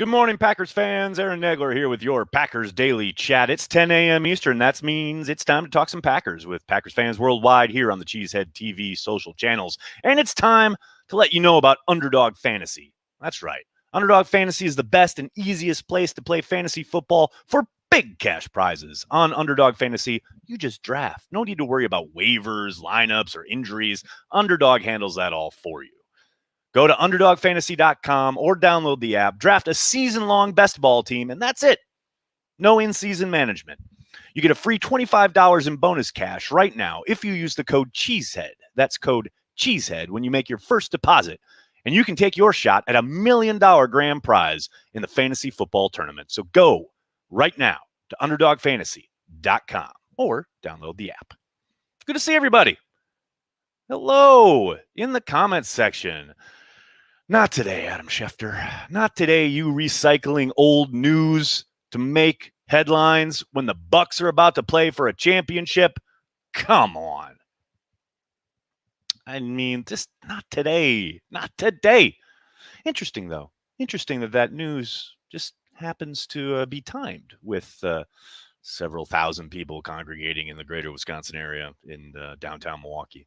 Good morning, Packers fans. Aaron Negler here with your Packers Daily Chat. It's 10 a.m. Eastern. That means it's time to talk some Packers with Packers fans worldwide here on the Cheesehead TV social channels. And it's time to let you know about Underdog Fantasy. That's right. Underdog Fantasy is the best and easiest place to play fantasy football for big cash prizes. On Underdog Fantasy, you just draft. No need to worry about waivers, lineups, or injuries. Underdog handles that all for you. Go to UnderdogFantasy.com or download the app, draft a season-long best ball team, and that's it. No in-season management. You get a free $25 in bonus cash right now if you use the code CHEESEHEAD. That's code CHEESEHEAD when you make your first deposit. And you can take your shot at $1 million grand prize in the fantasy football tournament. So go right now to UnderdogFantasy.com or download the app. Good to see everybody. Hello in the comments section. Not today, Adam Schefter. Not today, you recycling old news to make headlines when the Bucs are about to play for a championship. Come on. I mean, just not today. Not today. Interesting, though. Interesting that news just happens to be timed with several thousand people congregating in the greater Wisconsin area in downtown Milwaukee.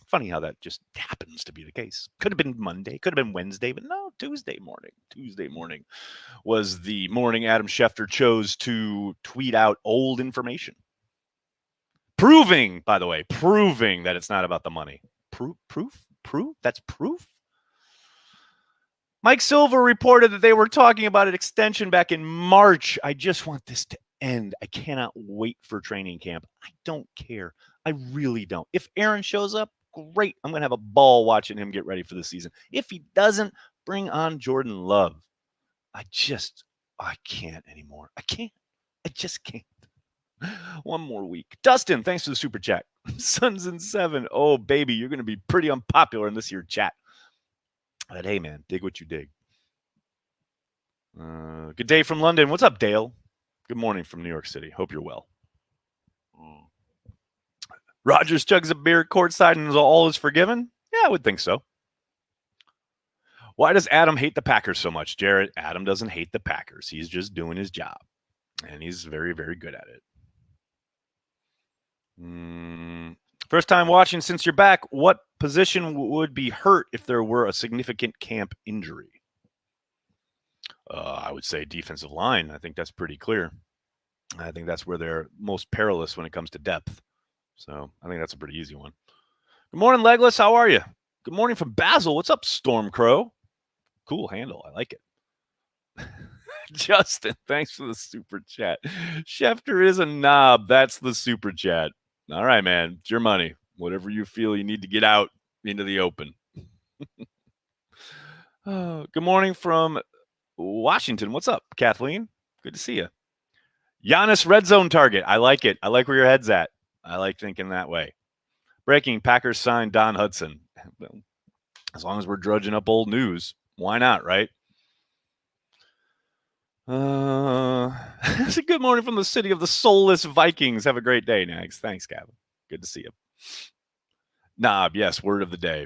Funny how that just happens to be the case. Could have been Monday, could have been Wednesday, but no, Tuesday morning. Tuesday morning was the morning Adam Schefter chose to tweet out old information. Proving, by the way, proving that it's not about the money. Proof? That's proof? Mike Silver reported that they were talking about an extension back in March. I just want this to end. I cannot wait for training camp. I don't care. I really don't. If Aaron shows up, great. I'm going to have a ball watching him get ready for the season. If he doesn't, bring on Jordan Love. I can't anymore. I just can't. One more week. Dustin, thanks for the super chat. Suns in 7. Oh, baby, you're going to be pretty unpopular in this year chat. But hey, man, dig what you dig. Good day from London. What's up, Dale? Good morning from New York City. Hope you're well. Rogers chugs a beer courtside and all is forgiven? Yeah, I would think so. Why does Adam hate the Packers so much, Jarrett? Adam doesn't hate the Packers. He's just doing his job. And he's very, very good at it. First time watching since you're back. What position would be hurt if there were a significant camp injury? I would say defensive line. I think that's pretty clear. I think that's where they're most perilous when it comes to depth. So I think that's a pretty easy one. Good morning, Legless. How are you? Good morning from Basel. What's up, Stormcrow? Cool handle. I like it. Justin, thanks for the super chat. Schefter is a knob. That's the super chat. All right, man. It's your money. Whatever you feel you need to get out into the open. Good morning from Washington. What's up, Kathleen? Good to see you. Giannis red zone target. I like it. I like where your head's at. I like thinking that way. Breaking, Packers signed Don Hudson. As long as we're drudging up old news, why not, right? It's a good morning from the city of the soulless Vikings. Have a great day, Nags. Thanks, Gavin. Good to see you. Knob, yes, word of the day.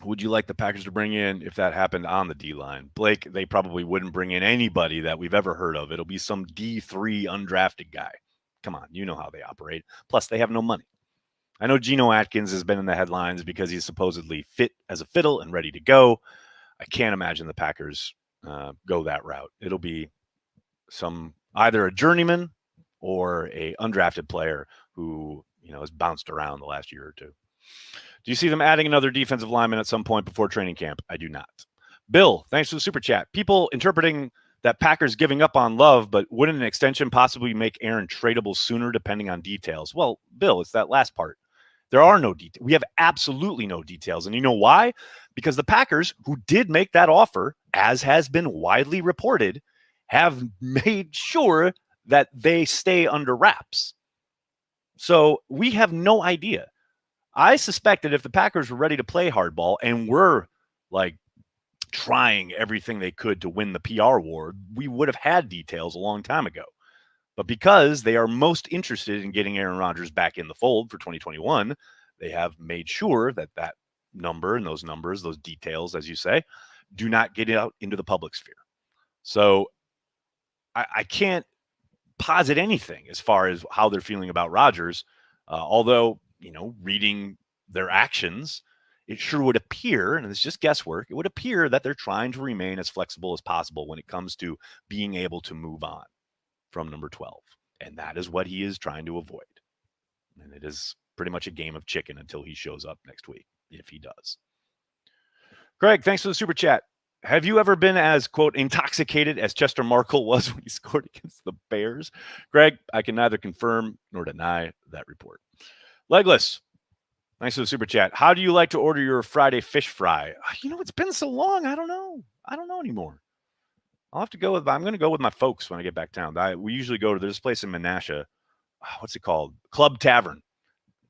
Would you like the Packers to bring in, if that happened on the D-line? Blake, they probably wouldn't bring in anybody that we've ever heard of. It'll be some D3 undrafted guy. Come on, you know how they operate. Plus, they have no money. I know Geno Atkins has been in the headlines because he's supposedly fit as a fiddle and ready to go. I can't imagine the Packers go that route. It'll be either a journeyman or a undrafted player who has bounced around the last year or two. Do you see them adding another defensive lineman at some point before training camp? I do not. Bill, thanks for the super chat. People interpreting that Packers giving up on Love, but wouldn't an extension possibly make Aaron tradable sooner depending on details? Well, Bill, it's that last part. There are no details. We have absolutely no details. And you know why? Because the Packers, who did make that offer, as has been widely reported, have made sure that they stay under wraps. So we have no idea. I suspect that if the Packers were ready to play hardball and were like trying everything they could to win the PR war, we would have had details a long time ago. But because they are most interested in getting Aaron Rodgers back in the fold for 2021, they have made sure that number and those numbers, those details, as you say, do not get out into the public sphere. So I can't posit anything as far as how they're feeling about Rodgers, although, reading their actions, it sure would appear, and it's just guesswork, it would appear that they're trying to remain as flexible as possible when it comes to being able to move on from number 12. And that is what he is trying to avoid. And it is pretty much a game of chicken until he shows up next week, if he does. Greg, thanks for the super chat. Have you ever been as, quote, intoxicated as Chester Markle was when he scored against the Bears? Greg, I can neither confirm nor deny that report. Legless, thanks for the super chat. How do you like to order your Friday fish fry? It's been so long. I don't know. I don't know anymore. I'm going to go with my folks when I get back down. We usually go to this place in Menasha. What's it called? Club Tavern.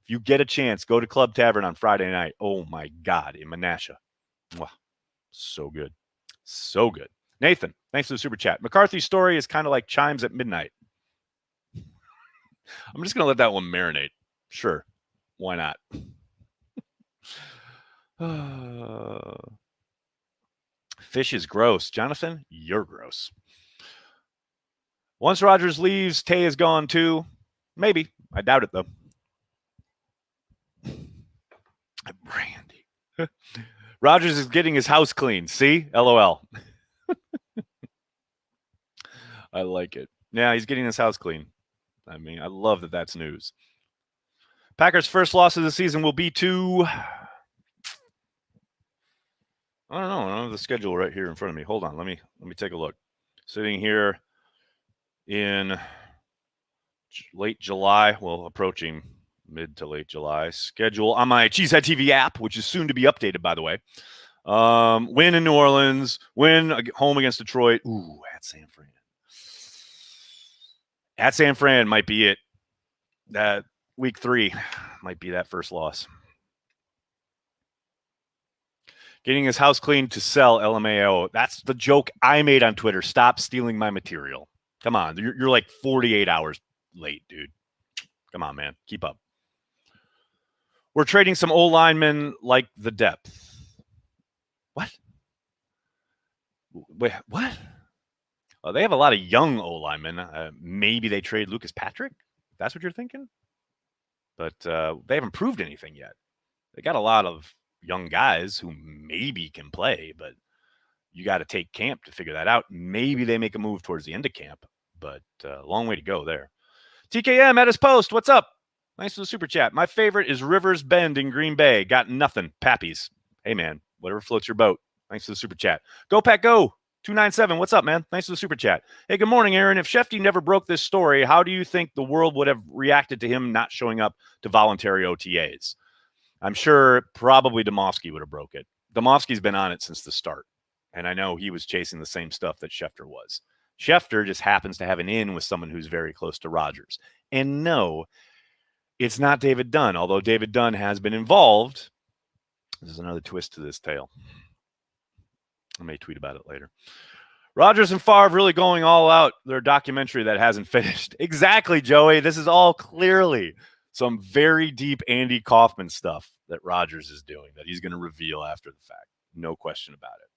If you get a chance, go to Club Tavern on Friday night. Oh my God, in Menasha. Wow. So good. So good. Nathan, thanks for the super chat. McCarthy's story is kind of like chimes at midnight. I'm just going to let that one marinate. Sure. Why not? Fish is gross. Jonathan, you're gross. Once Rodgers leaves, Tay is gone too. Maybe. I doubt it, though. Brandy. Rodgers is getting his house clean. See? LOL. I like it. Yeah, he's getting his house clean. I mean, I love that that's news. Packers' first loss of the season will be to... I don't know. I don't have the schedule right here in front of me. Hold on. Let me take a look. Sitting here in late July, well, approaching mid to late July. Schedule on my Cheesehead TV app, which is soon to be updated, by the way. Win in New Orleans. Win home against Detroit. Ooh, at San Fran. At San Fran might be it. That week 3 might be that first loss. Getting his house clean to sell LMAO. That's the joke I made on Twitter. Stop stealing my material. Come on. You're like 48 hours late, dude. Come on, man. Keep up. We're trading some old linemen like the depth. What? Wait, what? They have a lot of young old linemen. Maybe they trade Lucas Patrick. That's what you're thinking? But they haven't proved anything yet. They got a lot of young guys who maybe can play, but you got to take camp to figure that out. Maybe they make a move towards the end of camp, but long way to go there. TKM at his post. What's up? Thanks for the super chat. My favorite is Rivers Bend in Green Bay. Got nothing. Pappies. Hey, man, whatever floats your boat. Thanks for the super chat. Go, Pack, go. 297. What's up, man? Thanks for the super chat. Hey, good morning, Aaron. If Shefty never broke this story, how do you think the world would have reacted to him not showing up to voluntary OTAs? I'm sure probably Demovsky would have broke it. Demovsky's been on it since the start, and I know he was chasing the same stuff that Schefter was. Schefter just happens to have an in with someone who's very close to Rodgers. And no, it's not David Dunn, although David Dunn has been involved. There's another twist to this tale. I may tweet about it later. Rodgers and Favre really going all out. Their documentary that hasn't finished. Exactly, Joey. This is all clearly some very deep Andy Kaufman stuff that Rodgers is doing that he's going to reveal after the fact. No question about it.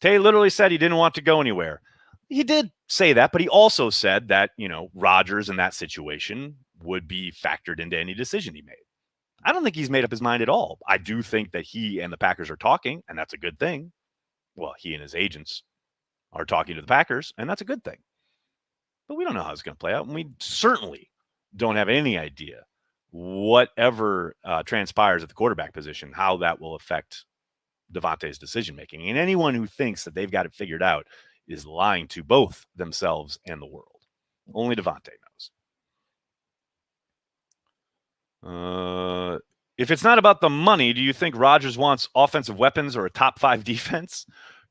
Tay literally said he didn't want to go anywhere. He did say that, but he also said that, Rodgers in that situation would be factored into any decision he made. I don't think he's made up his mind at all. I do think that he and the Packers are talking, and that's a good thing. Well, he and his agents are talking to the Packers, and that's a good thing. But we don't know how it's going to play out, and we certainly don't have any idea whatever transpires at the quarterback position, how that will affect Davante's decision-making. And anyone who thinks that they've got it figured out is lying to both themselves and the world. Only Davante knows. If it's not about the money, do you think Rodgers wants offensive weapons or a top 5 defense?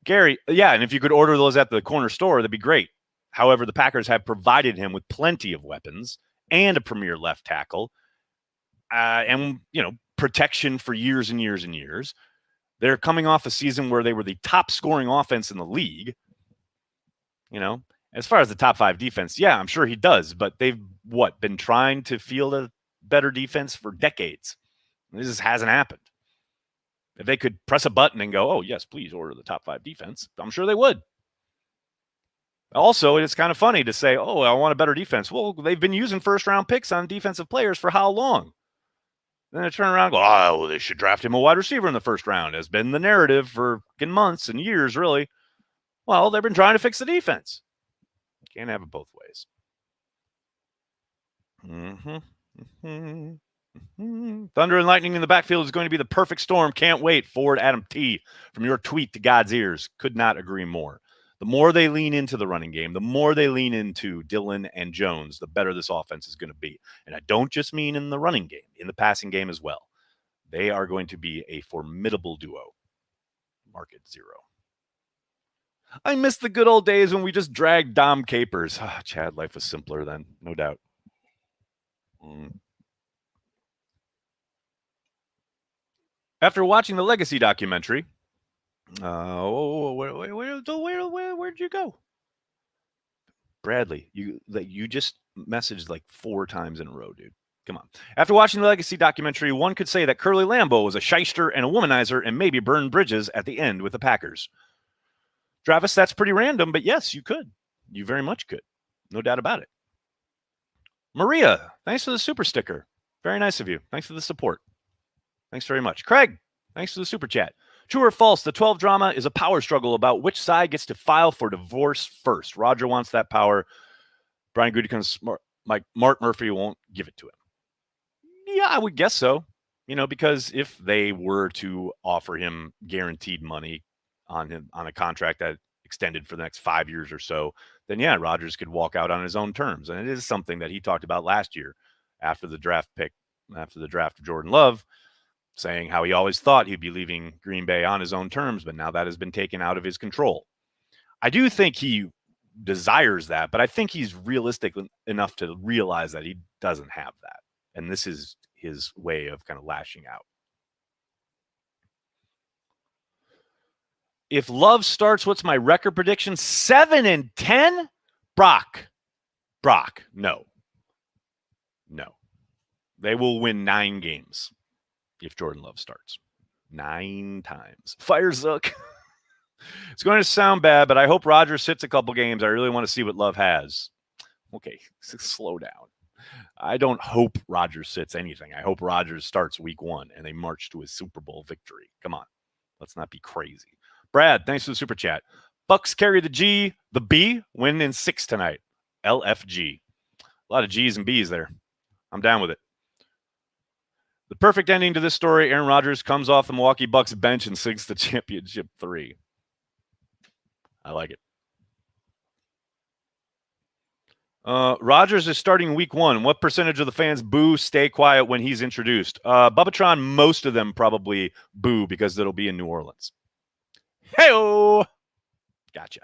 Gary, yeah, and if you could order those at the corner store, that'd be great. However, the Packers have provided him with plenty of weapons and a premier left tackle and, protection for years and years and years. They're coming off a season where they were the top scoring offense in the league. As far as the top 5 defense, yeah, I'm sure he does, but they've been trying to field a better defense for decades. This just hasn't happened. If they could press a button and go, oh, yes, please order the top 5 defense, I'm sure they would. Also, it's kind of funny to say, oh, I want a better defense. Well, they've been using first-round picks on defensive players for how long? Then they turn around and go, oh, well, they should draft him a wide receiver in the first round. Has been the narrative for months and years, really. Well, they've been trying to fix the defense. Can't have it both ways. Thunder and lightning in the backfield is going to be the perfect storm. Can't wait. Forward Adam T. From your tweet to God's ears. Could not agree more. The more they lean into the running game, the more they lean into Dillon and Jones, the better this offense is going to be. And I don't just mean in the running game, in the passing game as well. They are going to be a formidable duo. Market 0. I miss the good old days when we just dragged Dom Capers. Chad, life was simpler then, no doubt. After watching the Legacy documentary, where'd you go? Bradley, you just messaged like 4 times in a row, dude. Come on. After watching the Legacy documentary, one could say that Curly Lambeau was a shyster and a womanizer and maybe burned bridges at the end with the Packers. Travis, that's pretty random, but yes, you could. You very much could. No doubt about it. Maria, thanks for the super sticker. Very nice of you. Thanks for the support. Thanks very much. Craig, thanks for the super chat. True or false, the 12 drama is a power struggle about which side gets to file for divorce first. Roger wants that power. Brian Gutekunst, Mark Murphy won't give it to him. Yeah, I would guess so. Because if they were to offer him guaranteed money on a contract that extended for the next 5 years or so, then yeah, Rodgers could walk out on his own terms. And it is something that he talked about last year after the draft of Jordan Love, saying how he always thought he'd be leaving Green Bay on his own terms, but now that has been taken out of his control. I do think he desires that, but I think he's realistic enough to realize that he doesn't have that. And this is his way of kind of lashing out. If Love starts, what's my record prediction? 7-10? Brock, no. They will win 9 games if Jordan Love starts. 9 times. Fire Zook. It's going to sound bad, but I hope Rodgers sits a couple games. I really want to see what Love has. Okay, slow down. I don't hope Rodgers sits anything. I hope Rodgers starts week 1 and they march to a Super Bowl victory. Come on. Let's not be crazy. Brad, thanks for the super chat. Bucks carry the B, win in 6 tonight. LFG. A lot of G's and B's there. I'm down with it. The perfect ending to this story, Aaron Rodgers comes off the Milwaukee Bucks bench and sinks the championship 3. I like it. Rodgers is starting week 1. What percentage of the fans boo, stay quiet when he's introduced? Bubbatron, most of them probably boo because it'll be in New Orleans. Hey-o! Gotcha.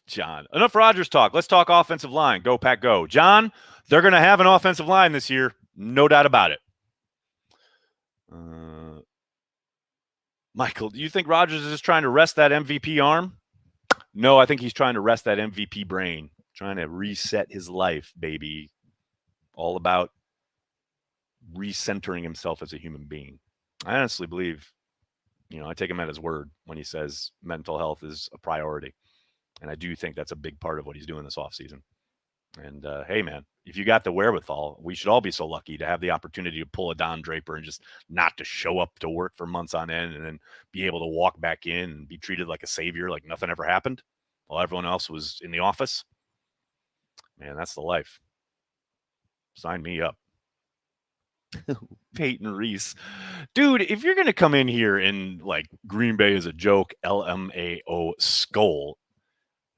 John, enough Rodgers talk. Let's talk offensive line. Go, Pack, go. John, they're going to have an offensive line this year. No doubt about it. Michael, do you think Rodgers is trying to rest that MVP arm? No, I think he's trying to rest that MVP brain. Trying to reset his life, baby. All about recentering himself as a human being. I honestly believe, I take him at his word when he says mental health is a priority. And I do think that's a big part of what he's doing this offseason. And, hey, man, if you got the wherewithal, we should all be so lucky to have the opportunity to pull a Don Draper and just not to show up to work for months on end and then be able to walk back in and be treated like a savior, like nothing ever happened while everyone else was in the office. Man, that's the life. Sign me up. Peyton Reese. Dude, if you're going to come in here and like Green Bay is a joke, LMAO skull,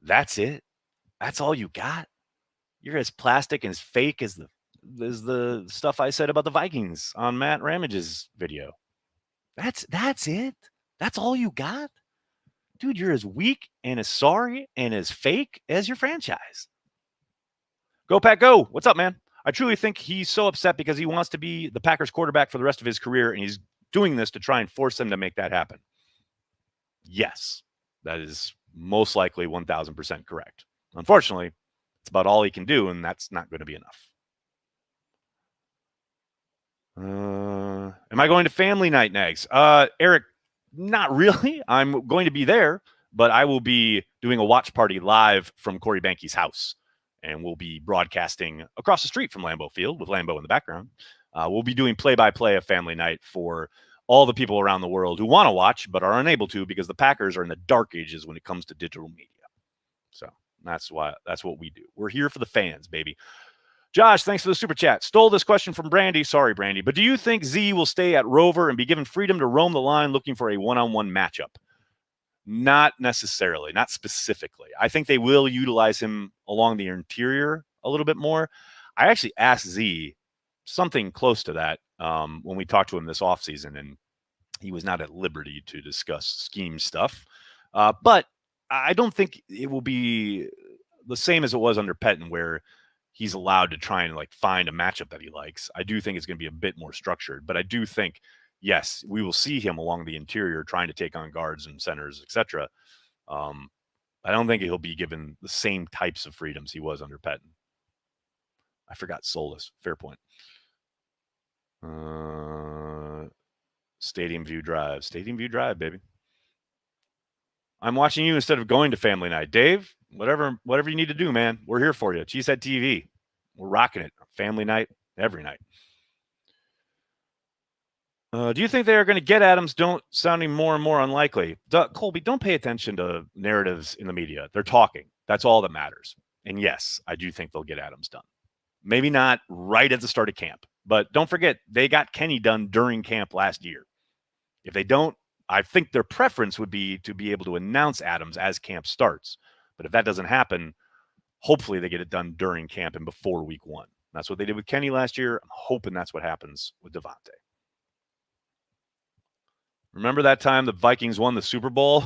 that's it. That's all you got. You're as plastic and as fake as the stuff I said about the Vikings on Matt Ramage's video. That's it. That's all you got. Dude, you're as weak and as sorry and as fake as your franchise. Go Pack, go. What's up, man? I truly think he's so upset because he wants to be the Packers quarterback for the rest of his career, and he's doing this to try and force them to make that happen. Yes, that is most likely 1,000% correct. Unfortunately, it's about all he can do, and that's not going to be enough. Am I going to family night, Nags? Eric, not really. I'm going to be there, but I will be doing a watch party live from Corey Banky's house. And we'll be broadcasting across the street from Lambeau Field with Lambeau in the background. We'll be doing play-by-play of family night for all the people around the world who want to watch but are unable to because the Packers are in the dark ages when it comes to digital media. So that's what we do. We're here for the fans, baby. Josh, thanks for the super chat. Stole this question from Brandy. Sorry, Brandy. But do you think Z will stay at Rover and be given freedom to roam the line looking for a one-on-one matchup? Not necessarily, not specifically. I think they will utilize him along the interior a little bit more. I actually asked Z something close to that when we talked to him this offseason, and he was not at liberty to discuss scheme stuff. But I don't think it will be the same as it was under Pettine, where he's allowed to try and find a matchup that he likes. I do think it's going to be a bit more structured, but I do think, yes, we will see him along the interior trying to take on guards and centers, etc. I don't think he'll be given the same types of freedoms he was under Pettine. I forgot Solus. Fair point. Stadium View Drive. Stadium View Drive, baby. I'm watching you instead of going to family night. Dave, whatever you need to do, man. We're here for you. Cheesehead TV. We're rocking it. Family night, every night. Do you think they are going to get Adams? Sounding more and more unlikely. Colby, don't pay attention to narratives in the media. They're talking. That's all that matters. And yes, I do think they'll get Adams done. Maybe not right at the start of camp, but don't forget, they got Kenny done during camp last year. If they don't, I think their preference would be to be able to announce Adams as camp starts. But if that doesn't happen, hopefully they get it done during camp and before week 1. That's what they did with Kenny last year. I'm hoping that's what happens with Davante. Remember that time the Vikings won the Super Bowl?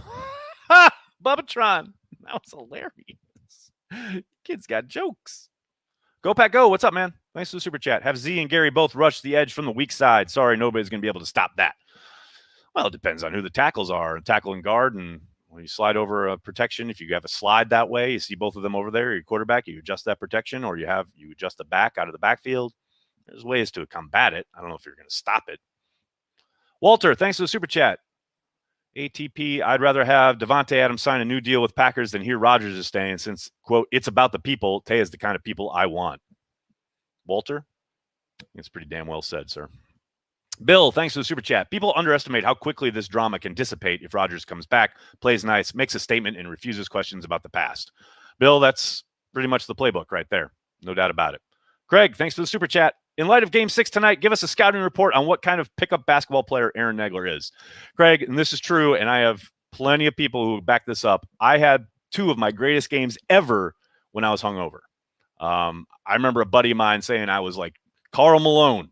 Bubbatron. That was hilarious. Kids got jokes. Go Pack Go. What's up, man? Thanks for the super chat. Have Z and Gary both rush the edge from the weak side. Sorry, nobody's going to be able to stop that. Well, it depends on who the tackles are. Tackle and guard, and when you slide over a protection, if you have a slide that way, you see both of them over there, your quarterback, you adjust that protection, or you adjust the back out of the backfield. There's ways to combat it. I don't know if you're going to stop it. Walter, thanks for the super chat. ATP, I'd rather have Davante Adams sign a new deal with Packers than hear Rodgers is staying since, quote, it's about the people. Tay is the kind of people I want. Walter, it's pretty damn well said, sir. Bill, thanks for the super chat. People underestimate how quickly this drama can dissipate if Rodgers comes back, plays nice, makes a statement, and refuses questions about the past. Bill, that's pretty much the playbook right there. No doubt about it. Craig, thanks for the super chat. In light of Game 6 tonight, give us a scouting report on what kind of pickup basketball player Aaron Nagler is. Craig, and this is true, and I have plenty of people who back this up. I had 2 of my greatest games ever when I was hungover. I remember a buddy of mine saying I was like Karl Malone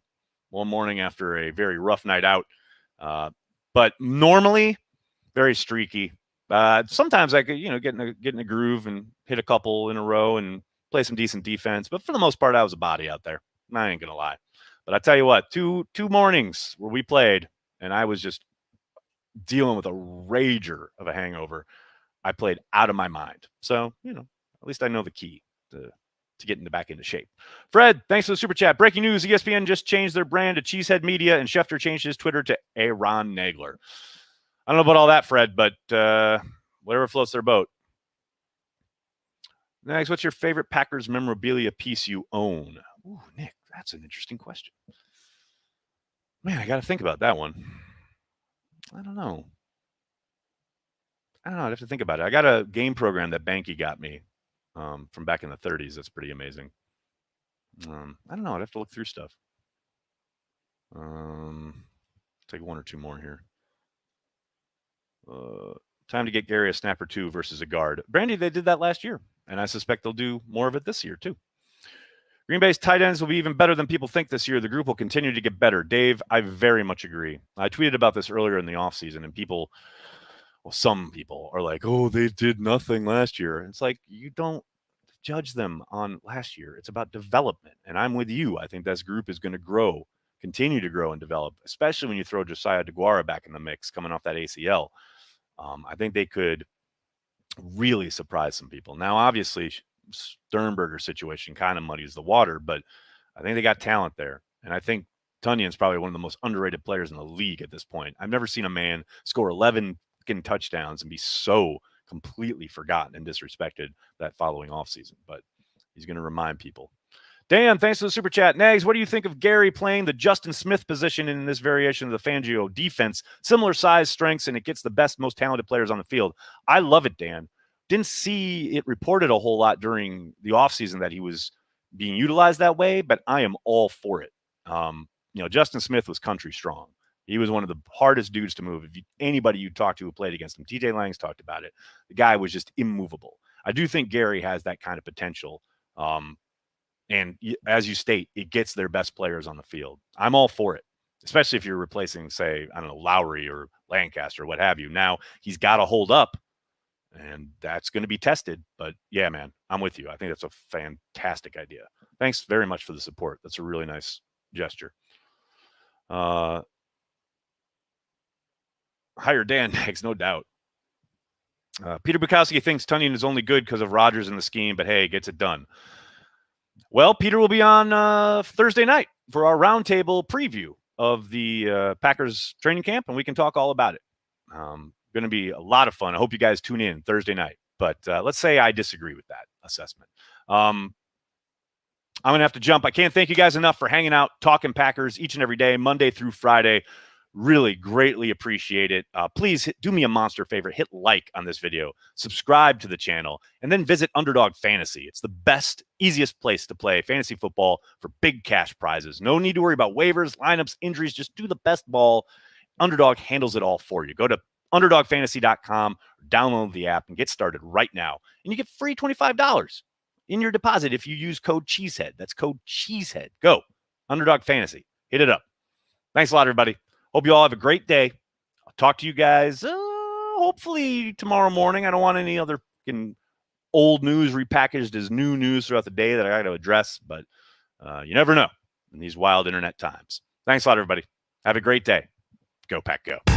one morning after a very rough night out. But normally, very streaky. Sometimes I could, get in a groove and hit a couple in a row and play some decent defense. But for the most part, I was a body out there. I ain't going to lie. But I tell you what, two mornings where we played and I was just dealing with a rager of a hangover, I played out of my mind. So, at least I know the key to getting back into shape. Fred, thanks for the super chat. Breaking news, ESPN just changed their brand to Cheesehead Media, and Schefter changed his Twitter to Aaron Nagler. I don't know about all that, Fred, but whatever floats their boat. Next, what's your favorite Packers memorabilia piece you own? Ooh, Nick, that's an interesting question. Man, I got to think about that one. I don't know. I'd have to think about it. I got a game program that Banky got me from back in the 30s. That's pretty amazing. I don't know. I'd have to look through stuff. Take 1 or 2 more here. Time to get Gary a snap or 2 versus a guard. Brandy, they did that last year, and I suspect they'll do more of it this year too. Green Bay's tight ends will be even better than people think this year. The group will continue to get better. Dave, I very much agree. I tweeted about this earlier in the offseason, and some people are like, oh, they did nothing last year. It's like, you don't judge them on last year. It's about development. And I'm with you. I think this group is going to grow, continue to grow and develop, especially when you throw Josiah DeGuara back in the mix coming off that ACL. I think they could really surprise some people. Now, obviously, Sternberger's situation kind of muddies the water, but I think they got talent there. And I think Tunyon's probably one of the most underrated players in the league at this point. I've never seen a man score 11 fucking touchdowns and be so completely forgotten and disrespected that following offseason. But he's going to remind people. Dan, thanks for the super chat. Nags, what do you think of Gary playing the Justin Smith position in this variation of the Fangio defense? Similar size, strengths, and it gets the best, most talented players on the field. I love it, Dan. Didn't see it reported a whole lot during the offseason that he was being utilized that way, but I am all for it. Justin Smith was country strong. He was one of the hardest dudes to move. If anybody you talked to who played against him, TJ Lang's talked about it. The guy was just immovable. I do think Gary has that kind of potential. And as you state, it gets their best players on the field. I'm all for it, especially if you're replacing, say, I don't know, Lowry or Lancaster or what have you. Now he's got to hold up, and that's going to be tested. But yeah, man, I'm with you. I think that's a fantastic idea. Thanks very much for the support. That's a really nice gesture. Hire Dan next, no doubt. Peter Bukowski thinks Tonyan is only good because of Rodgers in the scheme, but hey, gets it done. Well, Peter will be on Thursday night for our roundtable preview of the Packers training camp, and we can talk all about it. Going to be a lot of fun. I hope you guys tune in Thursday night. But let's say I disagree with that assessment. I'm going to have to jump. I can't thank you guys enough for hanging out, talking Packers each and every day, Monday through Friday. Really greatly appreciate it. Please do me a monster favor. Hit like on this video, subscribe to the channel, and then visit Underdog Fantasy. It's the best, easiest place to play fantasy football for big cash prizes. No need to worry about waivers, lineups, injuries. Just do the best ball. Underdog handles it all for you. Go to underdogfantasy.com, download the app, and get started right now. And you get free $25 in your deposit if you use code Cheesehead. That's code Cheesehead. Go. Underdog Fantasy. Hit it up. Thanks a lot, everybody. Hope you all have a great day. I'll talk to you guys hopefully tomorrow morning. I don't want any other old news repackaged as new news throughout the day that I got to address, but you never know in these wild internet times. Thanks a lot, everybody. Have a great day. Go Pack Go.